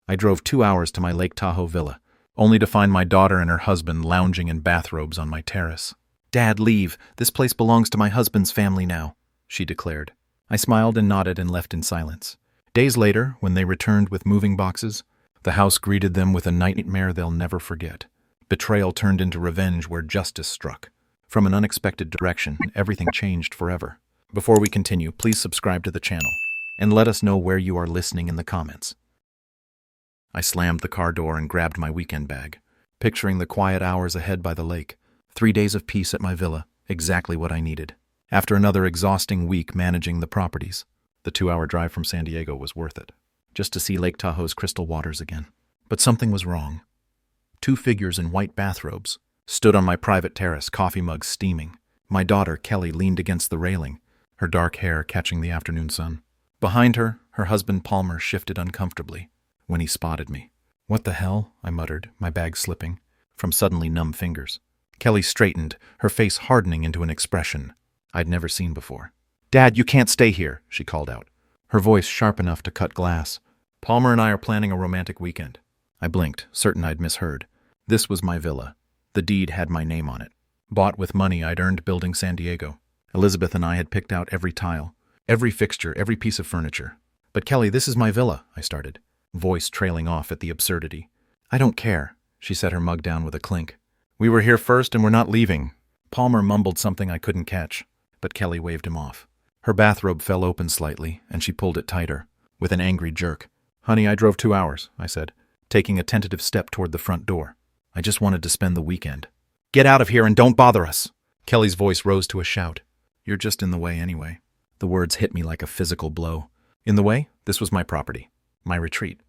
I drove 2 hours to my Lake Tahoe villa, only to find my daughter and her husband lounging in bathrobes on my terrace. "Dad, leave. This place belongs to my husband's family now," she declared. I smiled and nodded and left in silence. Days later, when they returned with moving boxes, the house greeted them with a nightmare they'll never forget. Betrayal turned into revenge where justice struck. From an unexpected direction, everything changed forever. Before we continue, please subscribe to the channel and let us know where you are listening in the comments. I slammed the car door and grabbed my weekend bag, picturing the quiet hours ahead by the lake. 3 days of peace at my villa, exactly what I needed. After another exhausting week managing the properties, the 2-hour drive from San Diego was worth it, just to see Lake Tahoe's crystal waters again. But something was wrong. 2 figures in white bathrobes stood on my private terrace, coffee mugs steaming. My daughter, Kelly, leaned against the railing, her dark hair catching the afternoon sun. Behind her, her husband Palmer shifted uncomfortably when he spotted me. "What the hell?" I muttered, my bag slipping from suddenly numb fingers. Kelly straightened, her face hardening into an expression I'd never seen before. "Dad, you can't stay here," she called out, her voice sharp enough to cut glass. "Palmer and I are planning a romantic weekend." I blinked, certain I'd misheard. This was my villa. The deed had my name on it, bought with money I'd earned building San Diego. Elizabeth and I had picked out every tile, every fixture, every piece of furniture. "But Kelly, this is my villa," I started, voice trailing off at the absurdity. "I don't care," she set her mug down with a clink. "We were here first and we're not leaving." Palmer mumbled something I couldn't catch, but Kelly waved him off. Her bathrobe fell open slightly, and she pulled it tighter, with an angry jerk. "Honey, I drove 2 hours," I said, taking a tentative step toward the front door. "I just wanted to spend the weekend." "Get out of here and don't bother us!" Kelly's voice rose to a shout. "You're just in the way anyway." The words hit me like a physical blow. In the way? This was my property, my retreat.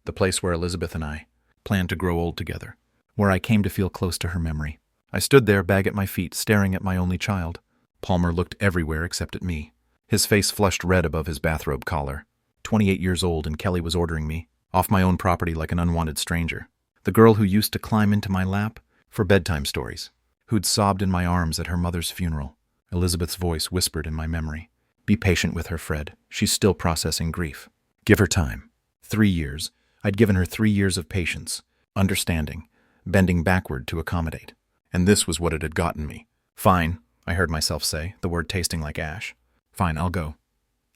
The place where Elizabeth and I planned to grow old together, where I came to feel close to her memory. I stood there, bag at my feet, staring at my only child. Palmer looked everywhere except at me. His face flushed red above his bathrobe collar. 28 years old, and Kelly was ordering me off my own property like an unwanted stranger. The girl who used to climb into my lap for bedtime stories, who'd sobbed in my arms at her mother's funeral. Elizabeth's voice whispered in my memory. "Be patient with her, Fred. She's still processing grief. Give her time." 3 years. I'd given her 3 years of patience, understanding, bending backward to accommodate. And this was what it had gotten me. "Fine," I heard myself say, the word tasting like ash. "Fine, I'll go."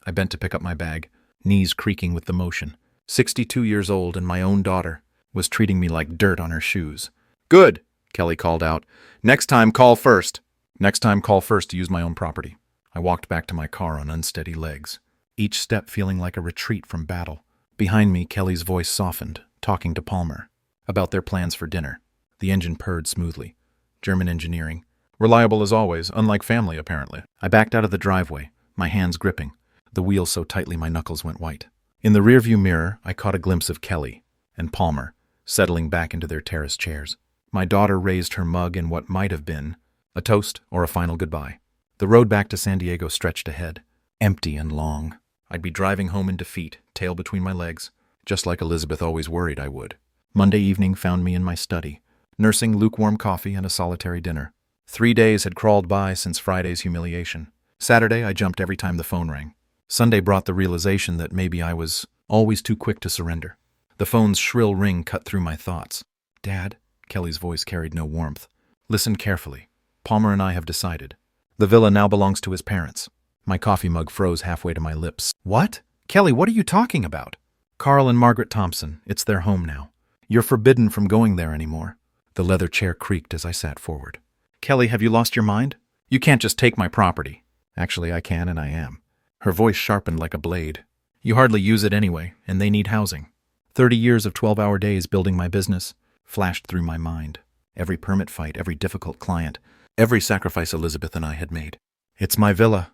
I bent to pick up my bag, knees creaking with the motion. 62 years old and my own daughter was treating me like dirt on her shoes. "Good," Kelly called out. "Next time, call first." Next time, call first to use my own property. I walked back to my car on unsteady legs, each step feeling like a retreat from battle. Behind me, Kelly's voice softened, talking to Palmer about their plans for dinner. The engine purred smoothly. German engineering. Reliable as always, unlike family, apparently. I backed out of the driveway, my hands gripping, the wheel so tightly my knuckles went white. In the rearview mirror, I caught a glimpse of Kelly and Palmer settling back into their terrace chairs. My daughter raised her mug in what might have been a toast or a final goodbye. The road back to San Diego stretched ahead, empty and long. I'd be driving home in defeat, tail between my legs, just like Elizabeth always worried I would. Monday evening found me in my study, nursing lukewarm coffee and a solitary dinner. 3 days had crawled by since Friday's humiliation. Saturday, I jumped every time the phone rang. Sunday brought the realization that maybe I was always too quick to surrender. The phone's shrill ring cut through my thoughts. "Dad," Kelly's voice carried no warmth. "Listen carefully. Palmer and I have decided. The villa now belongs to his parents." My coffee mug froze halfway to my lips. "What? Kelly, what are you talking about?" "Carl and Margaret Thompson. It's their home now. You're forbidden from going there anymore." The leather chair creaked as I sat forward. "Kelly, have you lost your mind? You can't just take my property." "Actually, I can and I am." Her voice sharpened like a blade. "You hardly use it anyway, and they need housing." 30 years of 12-hour days building my business flashed through my mind. Every permit fight, every difficult client, every sacrifice Elizabeth and I had made. "It's my villa."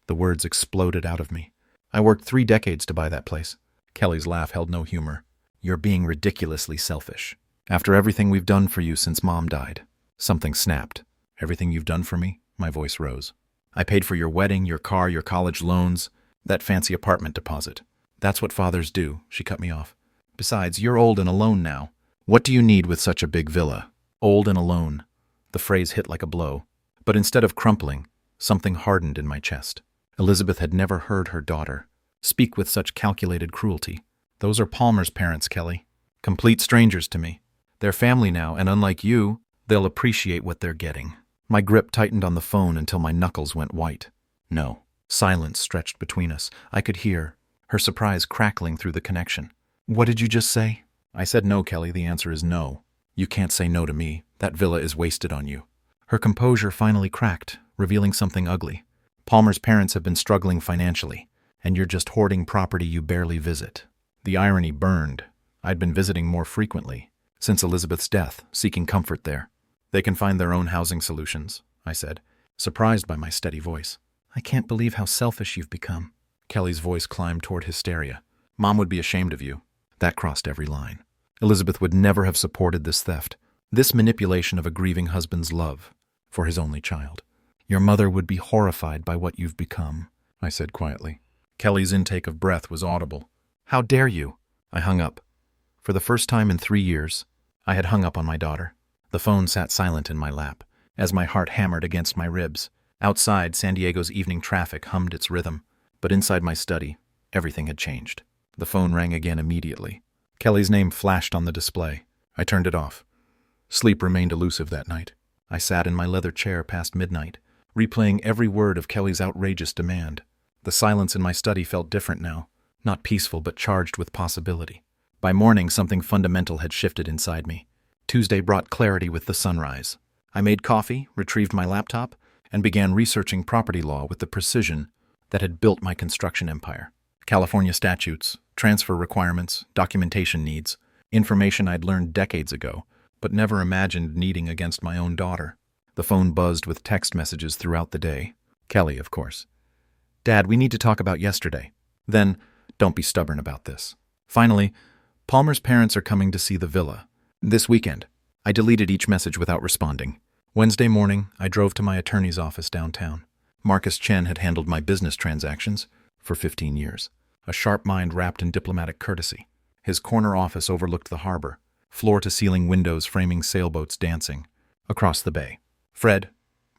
The words exploded out of me. "I worked 3 decades to buy that place." Kelly's laugh held no humor. "You're being ridiculously selfish. After everything we've done for you since Mom died." Something snapped. "Everything you've done for me?" My voice rose. "I paid for your wedding, your car, your college loans, that fancy apartment deposit. That's what fathers do." She cut me off. "Besides, you're old and alone now. What do you need with such a big villa?" Old and alone. The phrase hit like a blow. But instead of crumpling, something hardened in my chest. Elizabeth had never heard her daughter speak with such calculated cruelty. Those are Palmer's parents, Kelly. Complete strangers to me. They're family now, and unlike you, they'll appreciate what they're getting. My grip tightened on the phone until my knuckles went white. No. Silence stretched between us. I could hear her surprise crackling through the connection. What did you just say? I said no, Kelly. The answer is no. You can't say no to me. That villa is wasted on you. Her composure finally cracked, revealing something ugly. Palmer's parents have been struggling financially, and you're just hoarding property you barely visit. The irony burned. I'd been visiting more frequently, since Elizabeth's death, seeking comfort there. They can find their own housing solutions, I said, surprised by my steady voice. I can't believe how selfish you've become. Kelly's voice climbed toward hysteria. Mom would be ashamed of you. That crossed every line. Elizabeth would never have supported this theft, this manipulation of a grieving husband's love for his only child. Your mother would be horrified by what you've become, I said quietly. Kelly's intake of breath was audible. How dare you? I hung up. For the first time in 3 years, I had hung up on my daughter. The phone sat silent in my lap, as my heart hammered against my ribs. Outside, San Diego's evening traffic hummed its rhythm, but inside my study, everything had changed. The phone rang again immediately. Kelly's name flashed on the display. I turned it off. Sleep remained elusive that night. I sat in my leather chair past midnight, replaying every word of Kelly's outrageous demand. The silence in my study felt different now, not peaceful but charged with possibility. By morning, something fundamental had shifted inside me. Tuesday brought clarity with the sunrise. I made coffee, retrieved my laptop, and began researching property law with the precision that had built my construction empire. California statutes, transfer requirements, documentation needs, information I'd learned decades ago, but never imagined needing against my own daughter. The phone buzzed with text messages throughout the day. Kelly, of course. Dad, we need to talk about yesterday. Then, don't be stubborn about this. Finally, Palmer's parents are coming to see the villa. This weekend. I deleted each message without responding. Wednesday morning, I drove to my attorney's office downtown. Marcus Chen had handled my business transactions for 15 years. A sharp mind wrapped in diplomatic courtesy. His corner office overlooked the harbor, floor-to-ceiling windows framing sailboats dancing across the bay. Fred,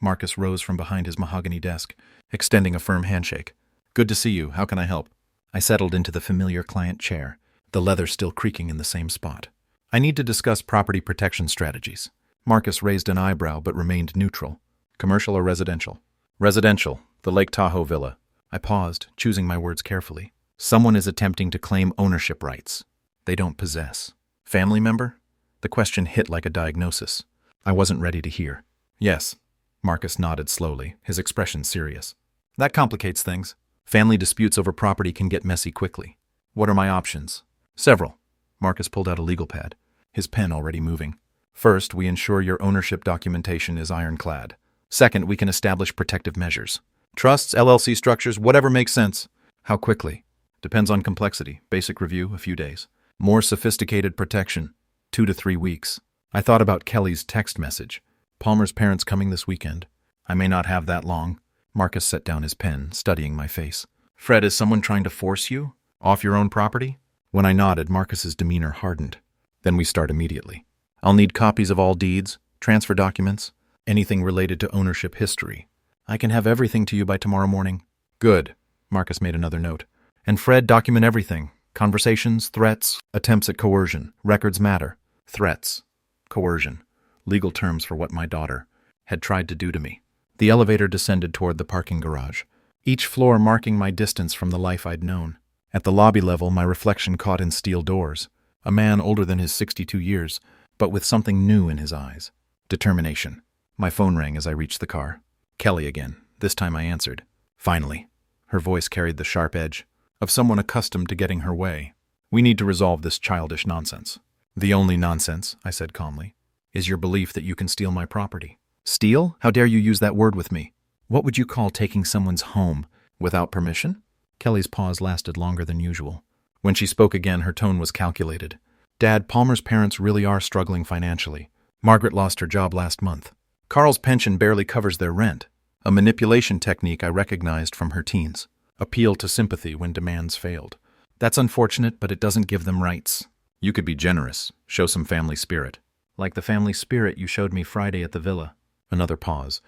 Marcus rose from behind his mahogany desk, extending a firm handshake. Good to see you. How can I help? I settled into the familiar client chair, the leather still creaking in the same spot. I need to discuss property protection strategies. Marcus raised an eyebrow but remained neutral. Commercial or residential? Residential, the Lake Tahoe villa. I paused, choosing my words carefully. Someone is attempting to claim ownership rights they don't possess. Family member? The question hit like a diagnosis. I wasn't ready to hear. Yes. Marcus nodded slowly, his expression serious. That complicates things. Family disputes over property can get messy quickly. What are my options? Several. Marcus pulled out a legal pad, his pen already moving. First, we ensure your ownership documentation is ironclad. Second, we can establish protective measures. Trusts, LLC structures, whatever makes sense. How quickly? Depends on complexity. Basic review, a few days. More sophisticated protection, 2 to 3 weeks. I thought about Kelly's text message. Palmer's parents coming this weekend. I may not have that long. Marcus set down his pen, studying my face. Fred, is someone trying to force you? Off your own property? When I nodded, Marcus's demeanor hardened. Then we start immediately. I'll need copies of all deeds, transfer documents, anything related to ownership history. I can have everything to you by tomorrow morning. Good. Marcus made another note. And Fred, document everything. Conversations, threats, attempts at coercion. Records matter. Threats. Coercion. Legal terms for what my daughter had tried to do to me. The elevator descended toward the parking garage, each floor marking my distance from the life I'd known. At the lobby level, my reflection caught in steel doors. A man older than his 62 years, but with something new in his eyes. Determination. My phone rang as I reached the car. Kelly again. This time I answered. Finally. Her voice carried the sharp edge of someone accustomed to getting her way. We need to resolve this childish nonsense. The only nonsense, I said calmly, is your belief that you can steal my property. Steal? How dare you use that word with me? What would you call taking someone's home without permission? Kelly's pause lasted longer than usual. When she spoke again, her tone was calculated. Dad, Palmer's parents really are struggling financially. Margaret lost her job last month. Carl's pension barely covers their rent, a manipulation technique I recognized from her teens. Appeal to sympathy when demands failed. That's unfortunate, but it doesn't give them rights. You could be generous, show some family spirit. Like the family spirit you showed me Friday at the villa. Another pause.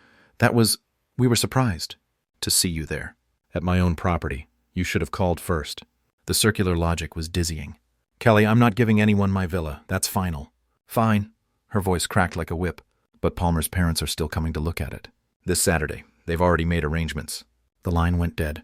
We were surprised to see you there. At my own property. You should have called first. The circular logic was dizzying. Kelly, I'm not giving anyone my villa. That's final. Fine. Her voice cracked like a whip. But Palmer's parents are still coming to look at it. This Saturday. They've already made arrangements. The line went dead.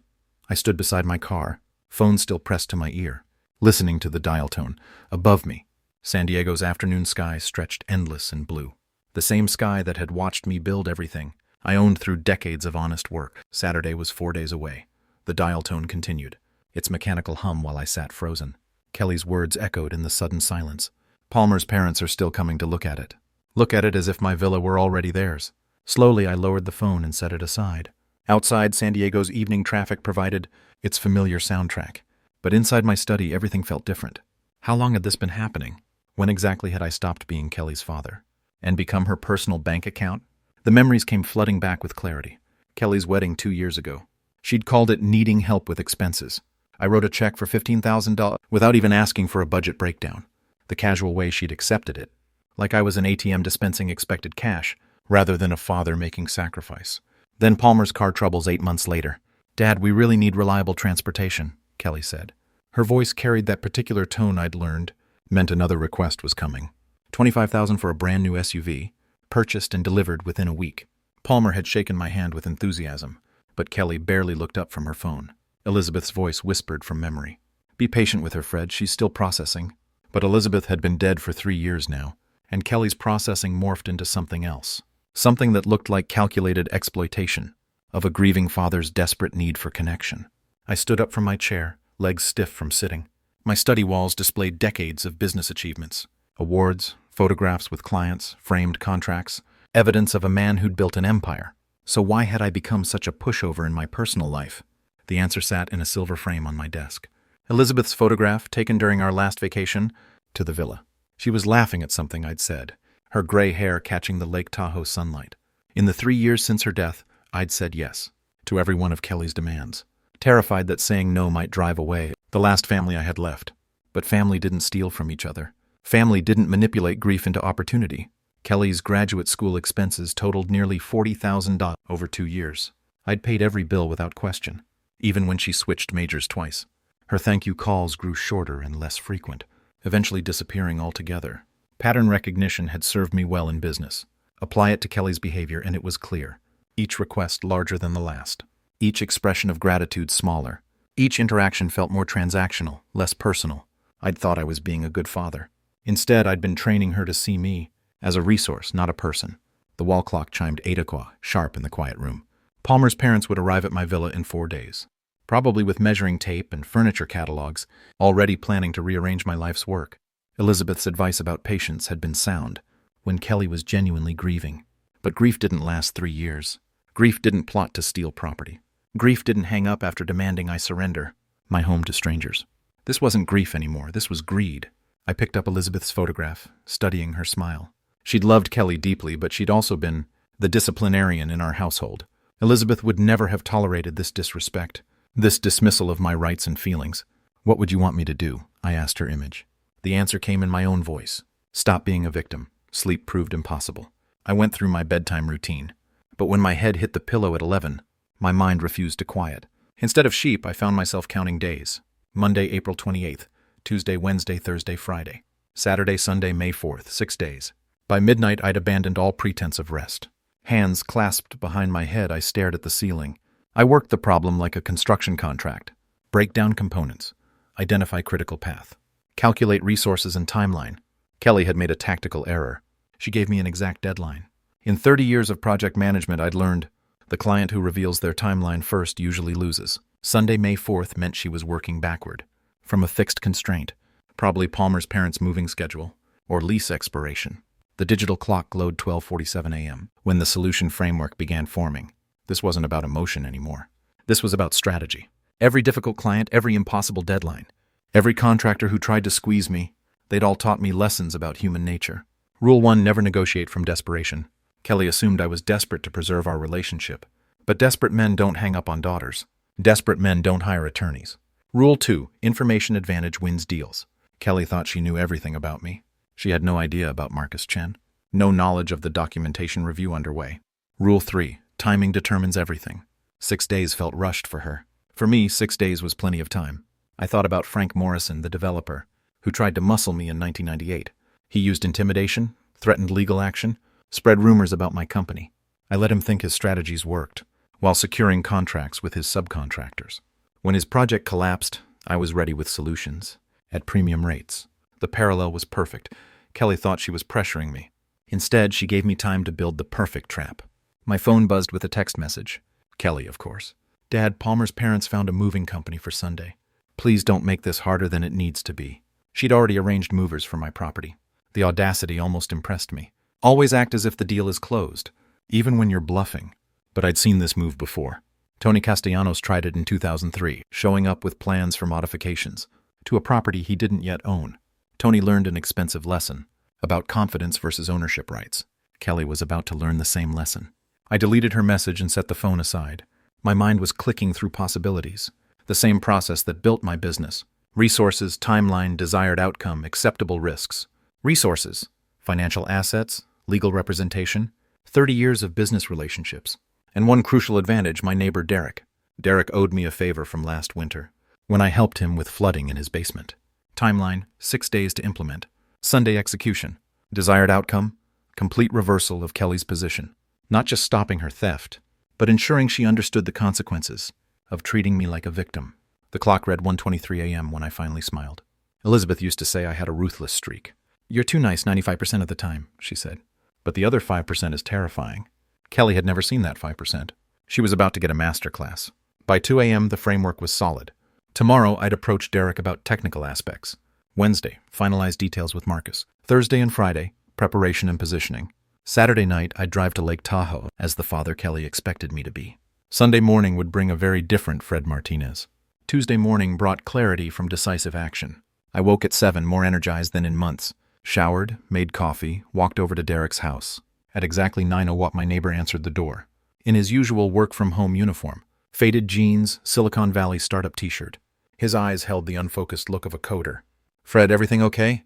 I stood beside my car, phone still pressed to my ear, listening to the dial tone. Above me, San Diego's afternoon sky stretched endless and blue. The same sky that had watched me build everything I owned through decades of honest work. Saturday was 4 days away. The dial tone continued, its mechanical hum while I sat frozen. Kelly's words echoed in the sudden silence. Palmer's parents are still coming to look at it. Look at it as if my villa were already theirs. Slowly, I lowered the phone and set it aside. Outside, San Diego's evening traffic provided its familiar soundtrack. But inside my study, everything felt different. How long had this been happening? When exactly had I stopped being Kelly's father and become her personal bank account? The memories came flooding back with clarity. Kelly's wedding 2 years ago. She'd called it needing help with expenses. I wrote a check for $15,000 without even asking for a budget breakdown. The casual way she'd accepted it. Like I was an ATM dispensing expected cash, rather than a father making sacrifice. Then Palmer's car troubles 8 months later. Dad, we really need reliable transportation, Kelly said. Her voice carried that particular tone I'd learned meant another request was coming. $25,000 for a brand new SUV, purchased and delivered within a week. Palmer had shaken my hand with enthusiasm, but Kelly barely looked up from her phone. Elizabeth's voice whispered from memory. Be patient with her, Fred, she's still processing. But Elizabeth had been dead for 3 years now, and Kelly's processing morphed into something else. Something that looked like calculated exploitation of a grieving father's desperate need for connection. I stood up from my chair, legs stiff from sitting. My study walls displayed decades of business achievements. Awards, photographs with clients, framed contracts, evidence of a man who'd built an empire. So why had I become such a pushover in my personal life? The answer sat in a silver frame on my desk. Elizabeth's photograph, taken during our last vacation to the villa. She was laughing at something I'd said, her gray hair catching the Lake Tahoe sunlight. In the 3 years since her death, I'd said yes to every one of Kelly's demands, terrified that saying no might drive away the last family I had left. But family didn't steal from each other. Family didn't manipulate grief into opportunity. Kelly's graduate school expenses totaled nearly $40,000 over 2 years. I'd paid every bill without question, even when she switched majors twice. Her thank you calls grew shorter and less frequent, eventually disappearing altogether. Pattern recognition had served me well in business. Apply it to Kelly's behavior and it was clear. Each request larger than the last. Each expression of gratitude smaller. Each interaction felt more transactional, less personal. I'd thought I was being a good father. Instead, I'd been training her to see me as a resource, not a person. The wall clock chimed 8 o'clock, sharp in the quiet room. Palmer's parents would arrive at my villa in 4 days, probably with measuring tape and furniture catalogs, already planning to rearrange my life's work. Elizabeth's advice about patience had been sound when Kelly was genuinely grieving. But grief didn't last 3 years. Grief didn't plot to steal property. Grief didn't hang up after demanding I surrender my home to strangers. This wasn't grief anymore, this was greed. I picked up Elizabeth's photograph, studying her smile. She'd loved Kelly deeply, but she'd also been the disciplinarian in our household. Elizabeth would never have tolerated this disrespect, this dismissal of my rights and feelings. What would you want me to do? I asked her image. The answer came in my own voice. Stop being a victim. Sleep proved impossible. I went through my bedtime routine. But when my head hit the pillow at 11, my mind refused to quiet. Instead of sheep, I found myself counting days. Monday, April 28th. Tuesday, Wednesday, Thursday, Friday. Saturday, Sunday, May 4th. 6 days. By midnight, I'd abandoned all pretense of rest. Hands clasped behind my head, I stared at the ceiling. I worked the problem like a construction contract. Break down components. Identify critical path. Calculate resources and timeline. Kelly had made a tactical error. She gave me an exact deadline. In 30 years of project management, I'd learned the client who reveals their timeline first usually loses. Sunday, May 4th meant she was working backward, from a fixed constraint, probably Palmer's parents' moving schedule, or lease expiration. The digital clock glowed 12:47 a.m. when the solution framework began forming. This wasn't about emotion anymore. This was about strategy. Every difficult client, every impossible deadline, every contractor who tried to squeeze me, they'd all taught me lessons about human nature. Rule 1, never negotiate from desperation. Kelly assumed I was desperate to preserve our relationship. But desperate men don't hang up on daughters. Desperate men don't hire attorneys. Rule 2, information advantage wins deals. Kelly thought she knew everything about me. She had no idea about Marcus Chen. No knowledge of the documentation review underway. Rule 3, timing determines everything. 6 days felt rushed for her. For me, 6 days was plenty of time. I thought about Frank Morrison, the developer, who tried to muscle me in 1998. He used intimidation, threatened legal action, spread rumors about my company. I let him think his strategies worked, while securing contracts with his subcontractors. When his project collapsed, I was ready with solutions, at premium rates. The parallel was perfect. Kelly thought she was pressuring me. Instead, she gave me time to build the perfect trap. My phone buzzed with a text message. Kelly, of course. Dad, Palmer's parents found a moving company for Sunday. Please don't make this harder than it needs to be. She'd already arranged movers for my property. The audacity almost impressed me. Always act as if the deal is closed, even when you're bluffing. But I'd seen this move before. Tony Castellanos tried it in 2003, showing up with plans for modifications to a property he didn't yet own. Tony learned an expensive lesson about confidence versus ownership rights. Kelly was about to learn the same lesson. I deleted her message and set the phone aside. My mind was clicking through possibilities. The same process that built my business. Resources, timeline, desired outcome, acceptable risks. Resources, financial assets, legal representation, 30 years of business relationships. And one crucial advantage, my neighbor Derek. Derek owed me a favor from last winter, when I helped him with flooding in his basement. Timeline, 6 days to implement. Sunday execution. Desired outcome, complete reversal of Kelly's position. Not just stopping her theft, but ensuring she understood the consequences of treating me like a victim. The clock read 1:23 a.m. when I finally smiled. Elizabeth used to say I had a ruthless streak. You're too nice 95% of the time, she said. But the other 5% is terrifying. Kelly had never seen that 5%. She was about to get a master class. By 2 a.m., the framework was solid. Tomorrow, I'd approach Derek about technical aspects. Wednesday, finalize details with Marcus. Thursday and Friday, preparation and positioning. Saturday night, I'd drive to Lake Tahoe, as the father Kelly expected me to be. Sunday morning would bring a very different Fred Martinez. Tuesday morning brought clarity from decisive action. I woke at 7, more energized than in months. Showered, made coffee, walked over to Derek's house. At exactly 9:00, my neighbor answered the door. In his usual work-from-home uniform, faded jeans, Silicon Valley startup t-shirt. His eyes held the unfocused look of a coder. Fred, everything okay?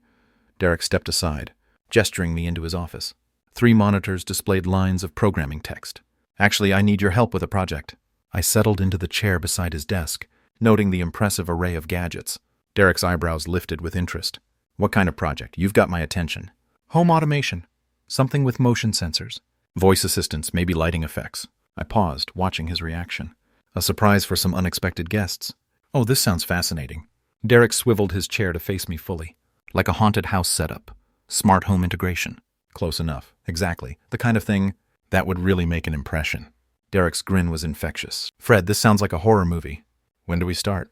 Derek stepped aside, gesturing me into his office. 3 monitors displayed lines of programming text. Actually, I need your help with a project. I settled into the chair beside his desk, noting the impressive array of gadgets. Derek's eyebrows lifted with interest. What kind of project? You've got my attention. Home automation. Something with motion sensors. Voice assistants, maybe lighting effects. I paused, watching his reaction. A surprise for some unexpected guests. Oh, this sounds fascinating. Derek swiveled his chair to face me fully. Like a haunted house setup. Smart home integration. Close enough. Exactly. The kind of thing that would really make an impression. Derek's grin was infectious. Fred, this sounds like a horror movie. When do we start?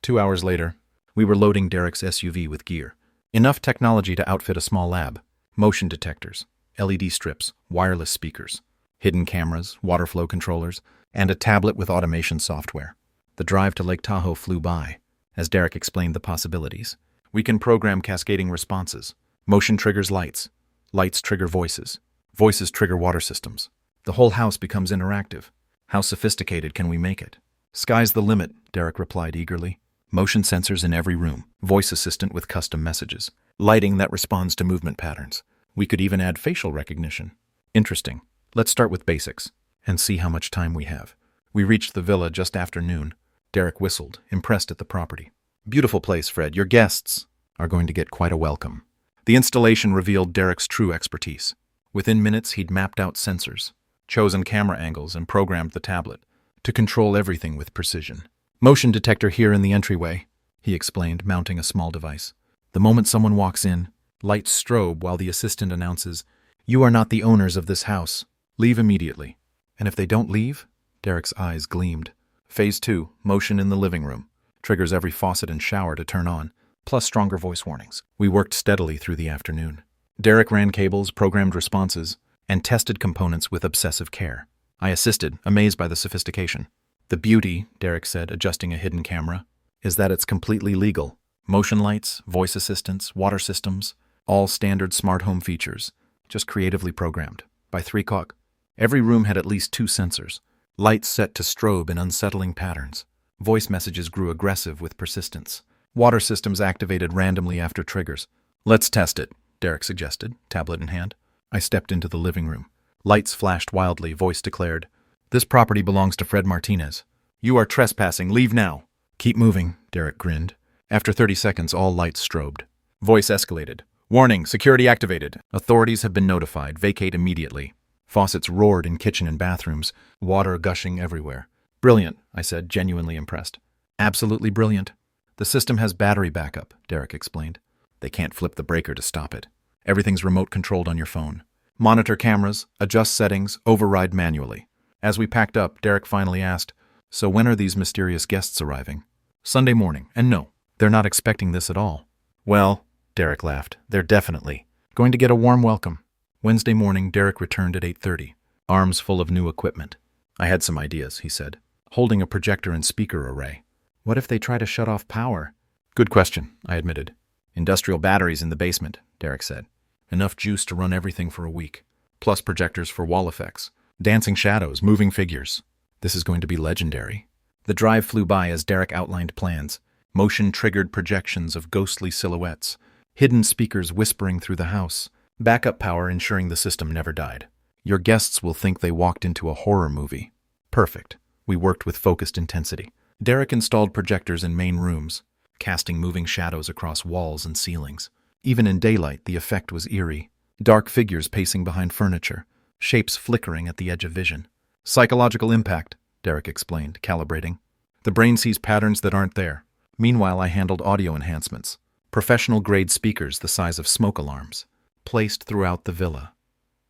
2 hours later, we were loading Derek's SUV with gear. Enough technology to outfit a small lab. Motion detectors, LED strips, wireless speakers, hidden cameras, water flow controllers, and a tablet with automation software. The drive to Lake Tahoe flew by, as Derek explained the possibilities. We can program cascading responses. Motion triggers lights. Lights trigger voices. Voices trigger water systems. The whole house becomes interactive. How sophisticated can we make it? Sky's the limit, Derek replied eagerly. Motion sensors in every room. Voice assistant with custom messages. Lighting that responds to movement patterns. We could even add facial recognition. Interesting. Let's start with basics and see how much time we have. We reached the villa just after noon. Derek whistled, impressed at the property. Beautiful place, Fred. Your guests are going to get quite a welcome. The installation revealed Derek's true expertise. Within minutes, he'd mapped out sensors, chosen camera angles, and programmed the tablet to control everything with precision. Motion detector here in the entryway, he explained, mounting a small device. The moment someone walks in, lights strobe while the assistant announces, "You are not the owners of this house. Leave immediately." And if they don't leave? Derek's eyes gleamed. Phase 2, motion in the living room. Triggers every faucet and shower to turn on, plus stronger voice warnings. We worked steadily through the afternoon. Derek ran cables, programmed responses, and tested components with obsessive care. I assisted, amazed by the sophistication. The beauty, Derek said, adjusting a hidden camera, is that it's completely legal. Motion lights, voice assistants, water systems, all standard smart home features, just creatively programmed. By 3 o'clock, every room had at least 2 sensors. Lights set to strobe in unsettling patterns. Voice messages grew aggressive with persistence. Water systems activated randomly after triggers. Let's test it, Derek suggested, tablet in hand. I stepped into the living room. Lights flashed wildly, voice declared, "This property belongs to Fred Martinez. You are trespassing. Leave now." Keep moving, Derek grinned. After 30 seconds, all lights strobed. Voice escalated. Warning, security activated. Authorities have been notified. Vacate immediately. Faucets roared in kitchen and bathrooms, water gushing everywhere. Brilliant, I said, genuinely impressed. Absolutely brilliant. The system has battery backup, Derek explained. They can't flip the breaker to stop it. Everything's remote controlled on your phone. Monitor cameras, adjust settings, override manually. As we packed up, Derek finally asked, so when are these mysterious guests arriving? Sunday morning, and no, they're not expecting this at all. Well, Derek laughed, they're definitely going to get a warm welcome. Wednesday morning, Derek returned at 8:30, arms full of new equipment. I had some ideas, he said, holding a projector and speaker array. What if they try to shut off power? Good question, I admitted. Industrial batteries in the basement, Derek said. Enough juice to run everything for a week. Plus projectors for wall effects. Dancing shadows, moving figures. This is going to be legendary. The drive flew by as Derek outlined plans. Motion-triggered projections of ghostly silhouettes. Hidden speakers whispering through the house. Backup power ensuring the system never died. Your guests will think they walked into a horror movie. Perfect. We worked with focused intensity. Derek installed projectors in main rooms, casting moving shadows across walls and ceilings. Even in daylight, the effect was eerie. Dark figures pacing behind furniture, shapes flickering at the edge of vision. Psychological impact, Derek explained, calibrating. The brain sees patterns that aren't there. Meanwhile, I handled audio enhancements. Professional-grade speakers the size of smoke alarms, placed throughout the villa.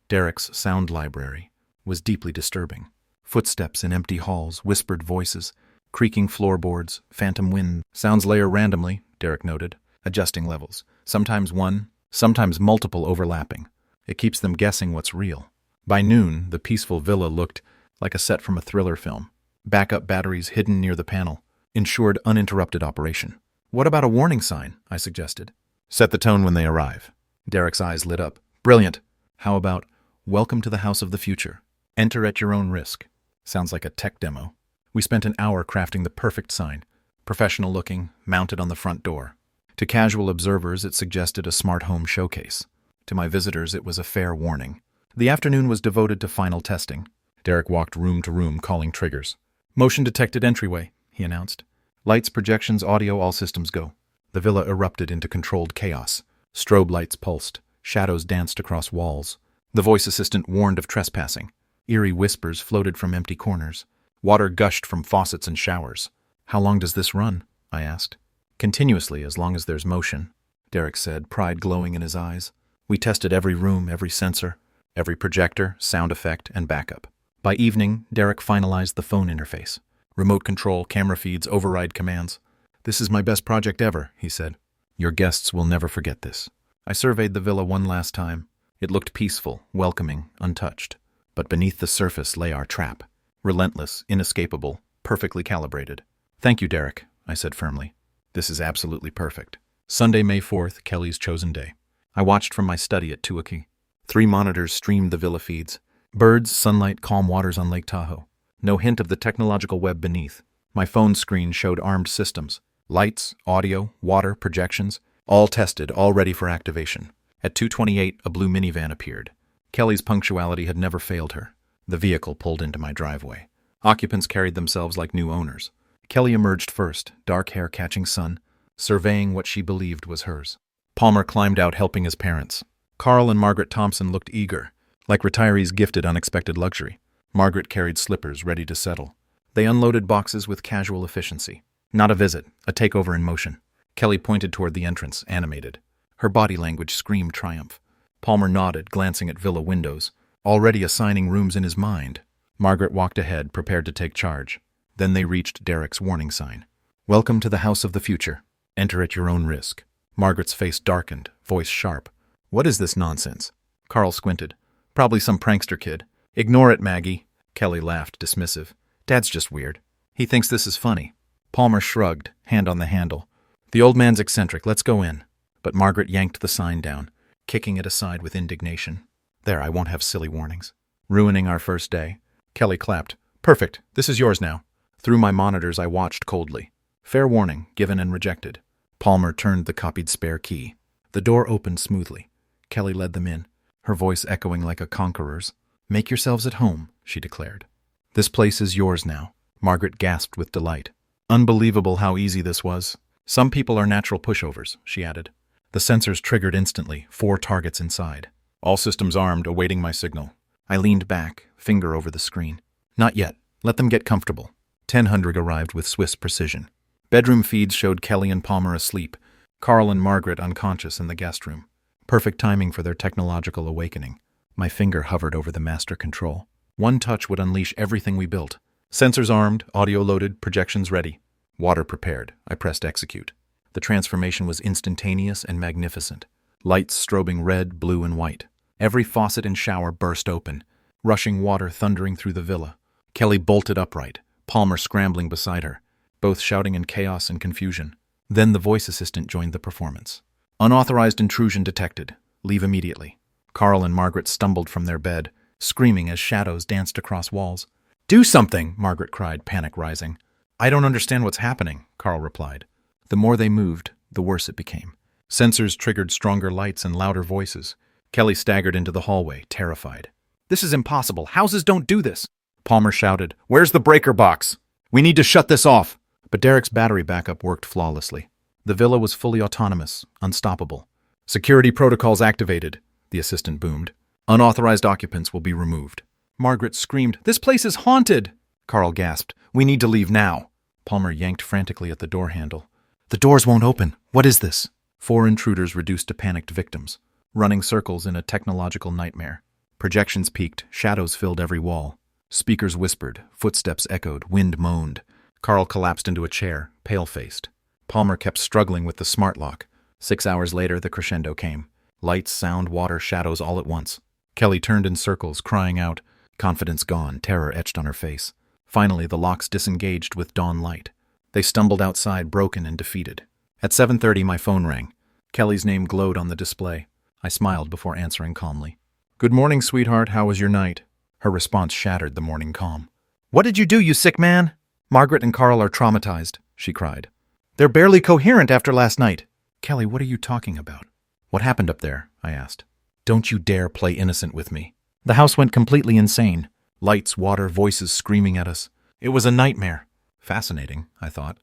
Derek's sound library was deeply disturbing. Footsteps in empty halls, whispered voices, creaking floorboards, phantom wind. Sounds layer randomly, Derek noted, adjusting levels. Sometimes one, sometimes multiple overlapping. It keeps them guessing what's real. By noon, the peaceful villa looked like a set from a thriller film. Backup batteries hidden near the panel ensured uninterrupted operation. What about a warning sign? I suggested. Set the tone when they arrive. Derek's eyes lit up. Brilliant. How about, welcome to the house of the future. Enter at your own risk. Sounds like a tech demo. We spent an hour crafting the perfect sign, professional looking, mounted on the front door. To casual observers, it suggested a smart home showcase. To my visitors, it was a fair warning. The afternoon was devoted to final testing. Derek walked room to room, calling triggers. Motion detected entryway, he announced. Lights, projections, audio, all systems go. The villa erupted into controlled chaos. Strobe lights pulsed. Shadows danced across walls. The voice assistant warned of trespassing. Eerie whispers floated from empty corners. Water gushed from faucets and showers. How long does this run? I asked. Continuously, as long as there's motion, Derek said, pride glowing in his eyes. We tested every room, every sensor, every projector, sound effect, and backup. By evening, Derek finalized the phone interface. Remote control, camera feeds, override commands. This is my best project ever, he said. Your guests will never forget this. I surveyed the villa one last time. It looked peaceful, welcoming, untouched. But beneath the surface lay our trap. Relentless, inescapable, perfectly calibrated. Thank you, Derek, I said firmly. This is absolutely perfect. Sunday, May 4th, Kelly's chosen day. I watched from my study at Tuakee. 3 monitors streamed the villa feeds. Birds, sunlight, calm waters on Lake Tahoe. No hint of the technological web beneath. My phone screen showed armed systems. Lights, audio, water, projections. All tested, all ready for activation. At 2:28, a blue minivan appeared. Kelly's punctuality had never failed her. The vehicle pulled into my driveway. Occupants carried themselves like new owners. Kelly emerged first, dark hair catching sun, surveying what she believed was hers. Palmer climbed out helping his parents. Carl and Margaret Thompson looked eager, like retirees gifted unexpected luxury. Margaret carried slippers ready to settle. They unloaded boxes with casual efficiency. Not a visit, a takeover in motion. Kelly pointed toward the entrance, animated. Her body language screamed triumph. Palmer nodded, glancing at villa windows, already assigning rooms in his mind. Margaret walked ahead, prepared to take charge. Then they reached Derek's warning sign. Welcome to the house of the future. Enter at your own risk. Margaret's face darkened, voice sharp. What is this nonsense? Carl squinted. Probably some prankster kid. Ignore it, Maggie. Kelly laughed, dismissive. Dad's just weird. He thinks this is funny. Palmer shrugged, hand on the handle. The old man's eccentric, let's go in. But Margaret yanked the sign down, kicking it aside with indignation. There, I won't have silly warnings. Ruining our first day. Kelly clapped. Perfect, this is yours now. Through my monitors I watched coldly. Fair warning, given and rejected. Palmer turned the copied spare key. The door opened smoothly. Kelly led them in, her voice echoing like a conqueror's. Make yourselves at home, she declared. This place is yours now. Margaret gasped with delight. Unbelievable how easy this was. Some people are natural pushovers, she added. The sensors triggered instantly, 4 targets inside. All systems armed, awaiting my signal. I leaned back, finger over the screen. Not yet. Let them get comfortable. 1000 arrived with Swiss precision. Bedroom feeds showed Kelly and Palmer asleep, Carl and Margaret unconscious in the guest room. Perfect timing for their technological awakening. My finger hovered over the master control. One touch would unleash everything we built. Sensors armed, audio loaded, projections ready. Water prepared. I pressed execute. The transformation was instantaneous and magnificent. Lights strobing red, blue, and white. Every faucet and shower burst open, rushing water thundering through the villa. Kelly bolted upright, Palmer scrambling beside her, both shouting in chaos and confusion. Then the voice assistant joined the performance. Unauthorized intrusion detected. Leave immediately. Carl and Margaret stumbled from their bed, screaming as shadows danced across walls. Do something, Margaret cried, panic rising. I don't understand what's happening, Carl replied. The more they moved, the worse it became. Sensors triggered stronger lights and louder voices. Kelly staggered into the hallway, terrified. This is impossible. Houses don't do this. Palmer shouted, Where's the breaker box? We need to shut this off. But Derek's battery backup worked flawlessly. The villa was fully autonomous, unstoppable. Security protocols activated, the assistant boomed. Unauthorized occupants will be removed. Margaret screamed, This place is haunted! Carl gasped, We need to leave now. Palmer yanked frantically at the door handle. The doors won't open. What is this? 4 intruders reduced to panicked victims, running circles in a technological nightmare. Projections peaked, shadows filled every wall. Speakers whispered, footsteps echoed, wind moaned. Carl collapsed into a chair, pale-faced. Palmer kept struggling with the smart lock. 6 hours later, the crescendo came. Lights, sound, water, shadows all at once. Kelly turned in circles, crying out. Confidence gone, terror etched on her face. Finally, the locks disengaged with dawn light. They stumbled outside, broken and defeated. At 7:30, my phone rang. Kelly's name glowed on the display. I smiled before answering calmly. Good morning, sweetheart. How was your night? Her response shattered the morning calm. What did you do, you sick man? Margaret and Carl are traumatized, she cried. They're barely coherent after last night. Kelly, what are you talking about? What happened up there? I asked. Don't you dare play innocent with me. The house went completely insane. Lights, water, voices screaming at us. It was a nightmare. Fascinating, I thought.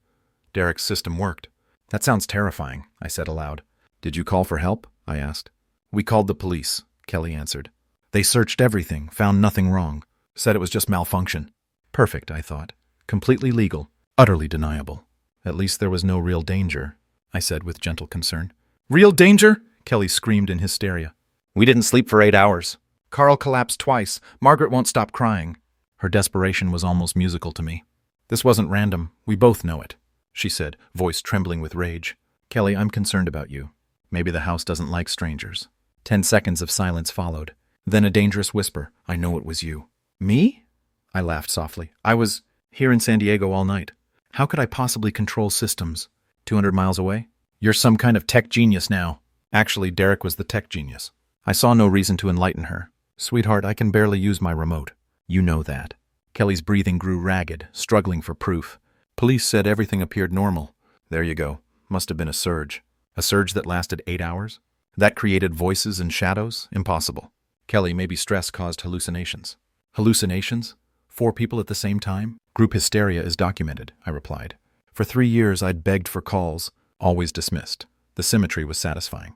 Derek's system worked. That sounds terrifying, I said aloud. Did you call for help? I asked. We called the police, Kelly answered. They searched everything, found nothing wrong. Said it was just malfunction. Perfect, I thought. Completely legal. Utterly deniable. At least there was no real danger, I said with gentle concern. Real danger? Kelly screamed in hysteria. We didn't sleep for 8 hours. Carl collapsed twice. Margaret won't stop crying. Her desperation was almost musical to me. This wasn't random. We both know it, she said, voice trembling with rage. Kelly, I'm concerned about you. Maybe the house doesn't like strangers. 10 seconds of silence followed. Then a dangerous whisper. I know it was you. Me? I laughed softly. I was here in San Diego all night. How could I possibly control systems? 200 miles away? You're some kind of tech genius now. Actually, Derek was the tech genius. I saw no reason to enlighten her. Sweetheart, I can barely use my remote. You know that. Kelly's breathing grew ragged, struggling for proof. Police said everything appeared normal. There you go. Must have been a surge. A surge that lasted 8 hours? That created voices and shadows? Impossible. Kelly, maybe stress caused hallucinations. Hallucinations? 4 people at the same time? Group hysteria is documented, I replied. For 3 years I'd begged for calls, always dismissed. The symmetry was satisfying.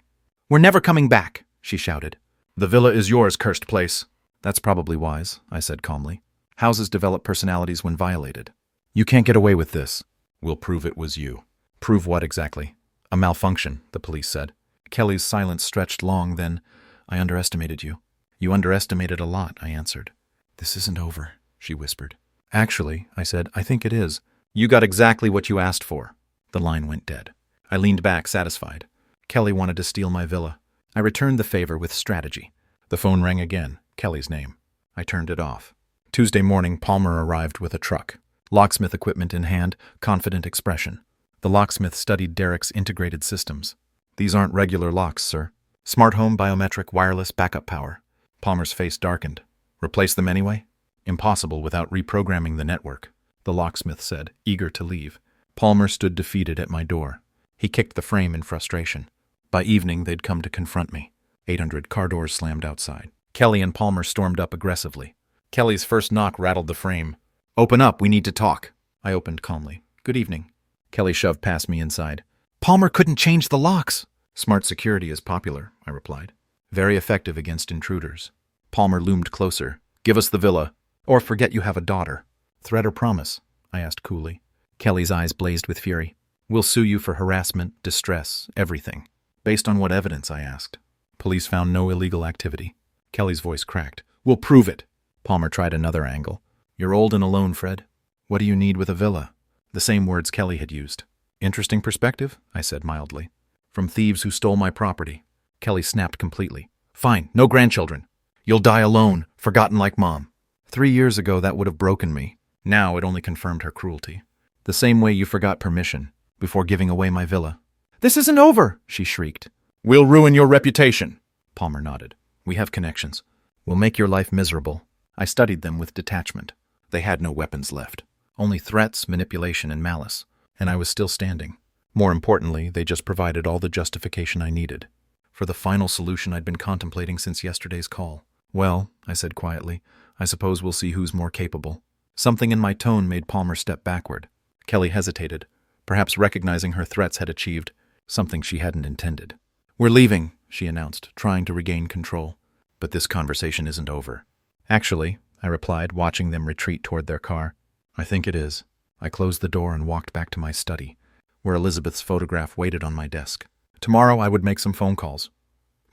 We're never coming back, she shouted. The villa is yours, cursed place. That's probably wise, I said calmly. Houses develop personalities when violated. You can't get away with this. We'll prove it was you. Prove what exactly? A malfunction, the police said. Kelly's silence stretched long, then, I underestimated you. You underestimated a lot, I answered. This isn't over, she whispered. Actually, I said, I think it is. You got exactly what you asked for. The line went dead. I leaned back, satisfied. Kelly wanted to steal my villa. I returned the favor with strategy. The phone rang again, Kelly's name. I turned it off. Tuesday morning, Palmer arrived with a truck. Locksmith equipment in hand, confident expression. The locksmith studied Derek's integrated systems. These aren't regular locks, sir. Smart home, biometric, wireless, backup power. Palmer's face darkened. Replace them anyway? Impossible without reprogramming the network, the locksmith said, eager to leave. Palmer stood defeated at my door. He kicked the frame in frustration. By evening, they'd come to confront me. 800 car doors slammed outside. Kelly and Palmer stormed up aggressively. Kelly's first knock rattled the frame. Open up, we need to talk. I opened calmly. Good evening. Kelly shoved past me inside. Palmer couldn't change the locks. Smart security is popular, I replied. Very effective against intruders. Palmer loomed closer. Give us the villa, or forget you have a daughter. Threat or promise? I asked coolly. Kelly's eyes blazed with fury. We'll sue you for harassment, distress, everything. Based on what evidence? I asked. Police found no illegal activity. Kelly's voice cracked. We'll prove it. Palmer tried another angle. You're old and alone, Fred. What do you need with a villa? The same words Kelly had used. Interesting perspective, I said mildly. From thieves who stole my property. Kelly snapped completely. Fine, no grandchildren. You'll die alone, forgotten like Mom. 3 years ago that would have broken me. Now it only confirmed her cruelty. The same way you forgot permission, before giving away my villa. This isn't over, she shrieked. We'll ruin your reputation. Palmer nodded. We have connections. We'll make your life miserable. I studied them with detachment. They had no weapons left. Only threats, manipulation, and malice. And I was still standing. More importantly, they just provided all the justification I needed. For the final solution I'd been contemplating since yesterday's call. Well, I said quietly, I suppose we'll see who's more capable. Something in my tone made Palmer step backward. Kelly hesitated, perhaps recognizing her threats had achieved something she hadn't intended. We're leaving, she announced, trying to regain control. But this conversation isn't over. Actually, I replied, watching them retreat toward their car. I think it is. I closed the door and walked back to my study, where Elizabeth's photograph waited on my desk. Tomorrow I would make some phone calls.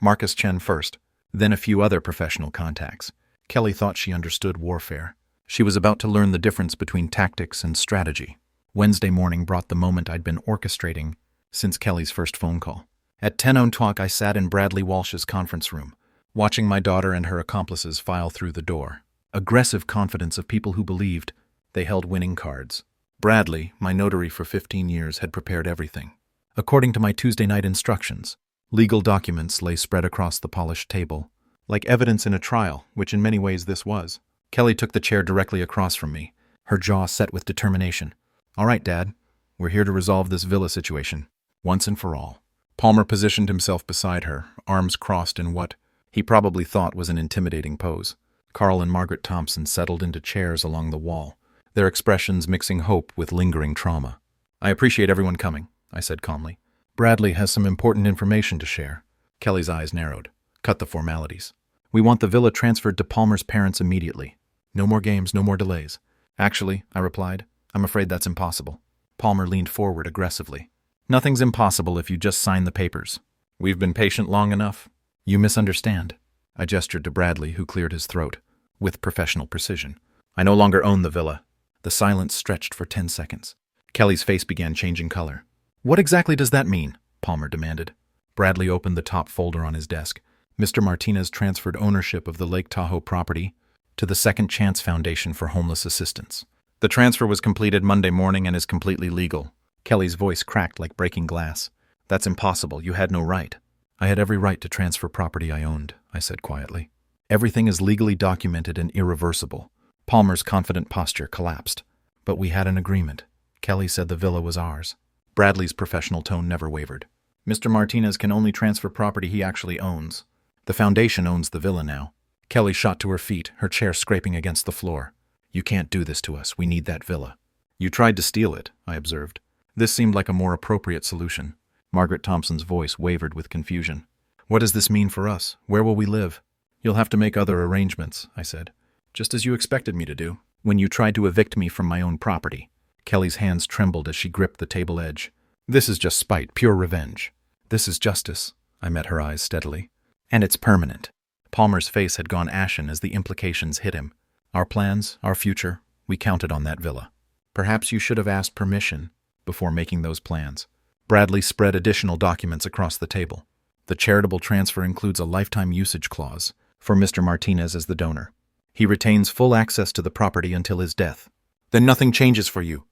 Marcus Chen first, then a few other professional contacts. Kelly thought she understood warfare. She was about to learn the difference between tactics and strategy. Wednesday morning brought the moment I'd been orchestrating since Kelly's first phone call. At 10:00 I sat in Bradley Walsh's conference room, watching my daughter and her accomplices file through the door. Aggressive confidence of people who believed they held winning cards. Bradley, my notary for 15 years, had prepared everything. According to my Tuesday night instructions, legal documents lay spread across the polished table, like evidence in a trial, which in many ways this was. Kelly took the chair directly across from me, her jaw set with determination. All right, Dad, we're here to resolve this villa situation, once and for all. Palmer positioned himself beside her, arms crossed in what he probably thought was an intimidating pose. Carl and Margaret Thompson settled into chairs along the wall, their expressions mixing hope with lingering trauma. I appreciate everyone coming, I said calmly. Bradley has some important information to share. Kelly's eyes narrowed. Cut the formalities. We want the villa transferred to Palmer's parents immediately. No more games, no more delays. Actually, I replied, I'm afraid that's impossible. Palmer leaned forward aggressively. Nothing's impossible if you just sign the papers. We've been patient long enough. You misunderstand. I gestured to Bradley, who cleared his throat, with professional precision. I no longer own the villa. The silence stretched for 10 seconds. Kelly's face began changing color. What exactly does that mean? Palmer demanded. Bradley opened the top folder on his desk. Mr. Martinez transferred ownership of the Lake Tahoe property to the Second Chance Foundation for Homeless Assistance. The transfer was completed Monday morning and is completely legal. Kelly's voice cracked like breaking glass. That's impossible. You had no right. I had every right to transfer property I owned, I said quietly. Everything is legally documented and irreversible. Palmer's confident posture collapsed. But we had an agreement. Kelly said the villa was ours. Bradley's professional tone never wavered. Mr. Martinez can only transfer property he actually owns. The foundation owns the villa now. Kelly shot to her feet, her chair scraping against the floor. You can't do this to us. We need that villa. You tried to steal it, I observed. This seemed like a more appropriate solution. Margaret Thompson's voice wavered with confusion. What does this mean for us? Where will we live? You'll have to make other arrangements, I said. Just as you expected me to do, when you tried to evict me from my own property. Kelly's hands trembled as she gripped the table edge. This is just spite, pure revenge. This is justice. I met her eyes steadily. And it's permanent. Palmer's face had gone ashen as the implications hit him. Our plans, our future, we counted on that villa. Perhaps you should have asked permission before making those plans. Bradley spread additional documents across the table. The charitable transfer includes a lifetime usage clause for Mr. Martinez as the donor. He retains full access to the property until his death. Then nothing changes for you.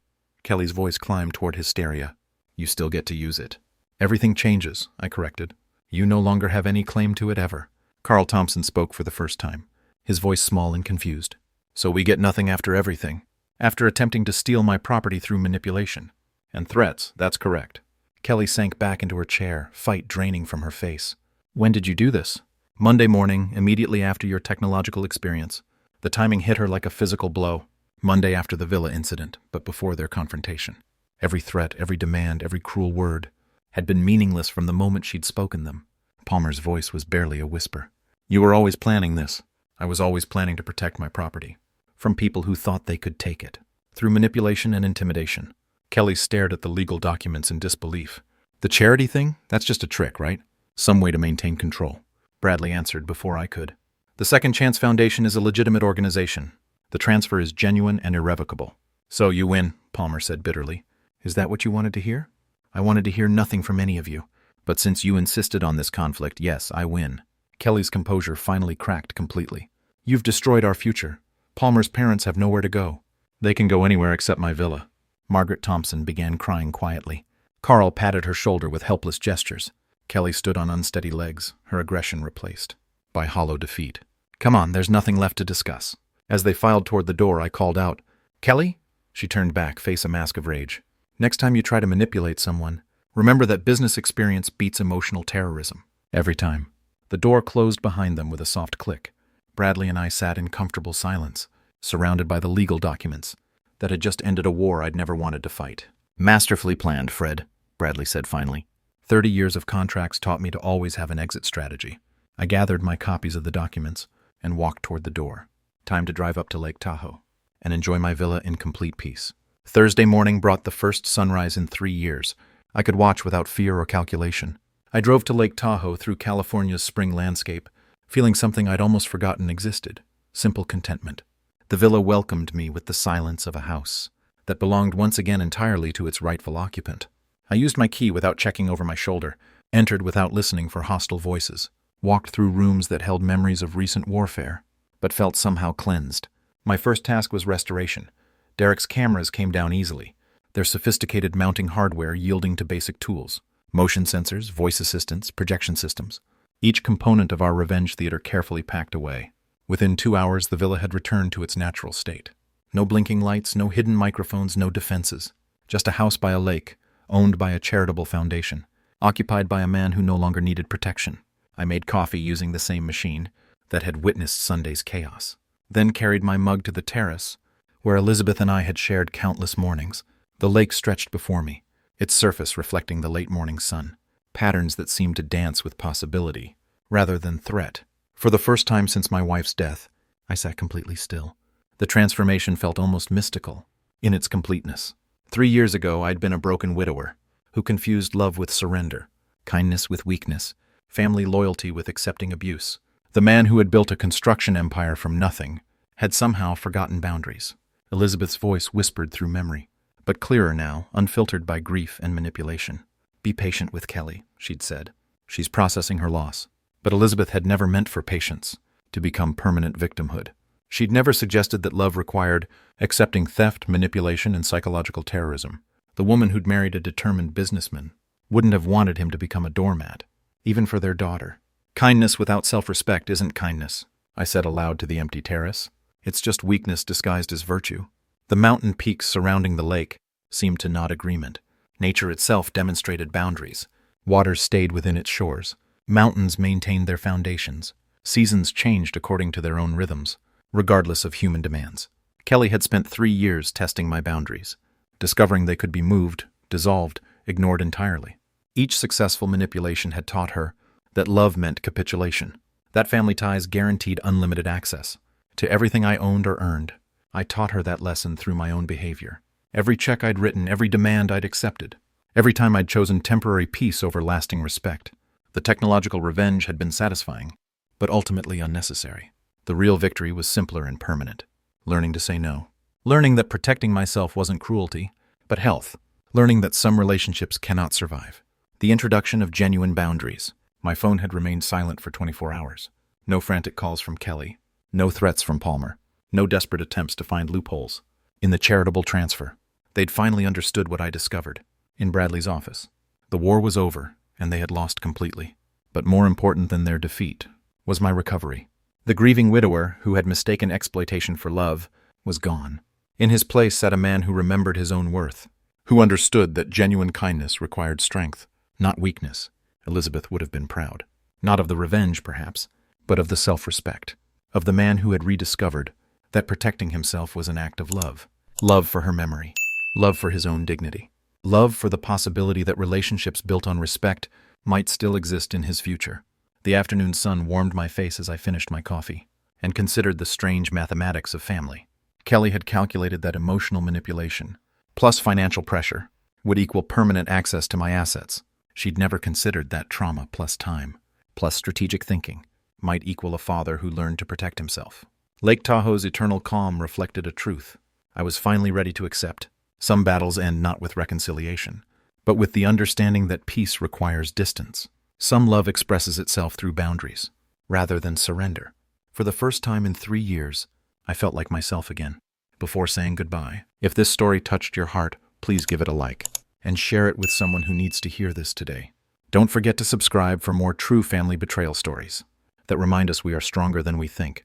Kelly's voice climbed toward hysteria. You still get to use it. Everything changes, I corrected. You no longer have any claim to it ever. Carl Thompson spoke for the first time, his voice small and confused. So we get nothing after everything. After attempting to steal my property through manipulation. And threats, that's correct. Kelly sank back into her chair, fight draining from her face. When did you do this? Monday morning, immediately after your technological experience. The timing hit her like a physical blow. Monday after the villa incident, but before their confrontation. Every threat, every demand, every cruel word had been meaningless from the moment she'd spoken them. Palmer's voice was barely a whisper. You were always planning this. I was always planning to protect my property. From people who thought they could take it. Through manipulation and intimidation. Kelly stared at the legal documents in disbelief. The charity thing? That's just a trick, right? Some way to maintain control. Bradley answered before I could. The Second Chance Foundation is a legitimate organization. The transfer is genuine and irrevocable. So you win, Palmer said bitterly. Is that what you wanted to hear? I wanted to hear nothing from any of you. But since you insisted on this conflict, yes, I win. Kelly's composure finally cracked completely. You've destroyed our future. Palmer's parents have nowhere to go. They can go anywhere except my villa. Margaret Thompson began crying quietly. Carl patted her shoulder with helpless gestures. Kelly stood on unsteady legs, her aggression replaced by hollow defeat. Come on, there's nothing left to discuss. As they filed toward the door, I called out, Kelly? She turned back, face a mask of rage. Next time you try to manipulate someone, remember that business experience beats emotional terrorism. Every time. The door closed behind them with a soft click. Bradley and I sat in comfortable silence, surrounded by the legal documents that had just ended a war I'd never wanted to fight. Masterfully planned, Fred, Bradley said finally. 30 years of contracts taught me to always have an exit strategy. I gathered my copies of the documents and walked toward the door. Time to drive up to Lake Tahoe and enjoy my villa in complete peace. Thursday morning brought the first sunrise in 3 years. I could watch without fear or calculation. I drove to Lake Tahoe through California's spring landscape, feeling something I'd almost forgotten existed, simple contentment. The villa welcomed me with the silence of a house that belonged once again entirely to its rightful occupant. I used my key without checking over my shoulder, entered without listening for hostile voices, walked through rooms that held memories of recent warfare, but felt somehow cleansed. My first task was restoration. Derek's cameras came down easily, their sophisticated mounting hardware yielding to basic tools. Motion sensors, voice assistants, projection systems. Each component of our revenge theater carefully packed away. Within 2 hours, the villa had returned to its natural state. No blinking lights, no hidden microphones, no defenses. Just a house by a lake, owned by a charitable foundation, occupied by a man who no longer needed protection. I made coffee using the same machine that had witnessed Sunday's chaos. Then carried my mug to the terrace, where Elizabeth and I had shared countless mornings. The lake stretched before me, its surface reflecting the late morning sun, patterns that seemed to dance with possibility, rather than threat. For the first time since my wife's death, I sat completely still. The transformation felt almost mystical, in its completeness. 3 years ago, I'd been a broken widower, who confused love with surrender, kindness with weakness, family loyalty with accepting abuse. The man who had built a construction empire from nothing had somehow forgotten boundaries. Elizabeth's voice whispered through memory, but clearer now, unfiltered by grief and manipulation. Be patient with Kelly, she'd said. She's processing her loss. But Elizabeth had never meant for patience to become permanent victimhood. She'd never suggested that love required accepting theft, manipulation, and psychological terrorism. The woman who'd married a determined businessman wouldn't have wanted him to become a doormat, even for their daughter. Kindness without self-respect isn't kindness, I said aloud to the empty terrace. It's just weakness disguised as virtue. The mountain peaks surrounding the lake seemed to nod agreement. Nature itself demonstrated boundaries. Waters stayed within its shores. Mountains maintained their foundations. Seasons changed according to their own rhythms, regardless of human demands. Kelly had spent 3 years testing my boundaries, discovering they could be moved, dissolved, ignored entirely. Each successful manipulation had taught her that love meant capitulation, that family ties guaranteed unlimited access to everything I owned or earned. I taught her that lesson through my own behavior. Every check I'd written, every demand I'd accepted, every time I'd chosen temporary peace over lasting respect. The technological revenge had been satisfying, but ultimately unnecessary. The real victory was simpler and permanent. Learning to say no. Learning that protecting myself wasn't cruelty, but health. Learning that some relationships cannot survive. The introduction of genuine boundaries. My phone had remained silent for 24 hours. No frantic calls from Kelly. No threats from Palmer. No desperate attempts to find loopholes. In the charitable transfer, they'd finally understood what I discovered. In Bradley's office. The war was over, and they had lost completely. But more important than their defeat was my recovery. The grieving widower, who had mistaken exploitation for love, was gone. In his place sat a man who remembered his own worth, who understood that genuine kindness required strength, not weakness. Elizabeth would have been proud. Not of the revenge, perhaps, but of the self-respect. Of the man who had rediscovered that protecting himself was an act of love. Love for her memory. Love for his own dignity. Love for the possibility that relationships built on respect might still exist in his future. The afternoon sun warmed my face as I finished my coffee and considered the strange mathematics of family. Kelly had calculated that emotional manipulation, plus financial pressure, would equal permanent access to my assets. She'd never considered that trauma plus time, plus strategic thinking, might equal a father who learned to protect himself. Lake Tahoe's eternal calm reflected a truth I was finally ready to accept. Some battles end not with reconciliation, but with the understanding that peace requires distance. Some love expresses itself through boundaries, rather than surrender. For the first time in 3 years, I felt like myself again. Before saying goodbye, if this story touched your heart, please give it a like and share it with someone who needs to hear this today. Don't forget to subscribe for more true family betrayal stories that remind us we are stronger than we think.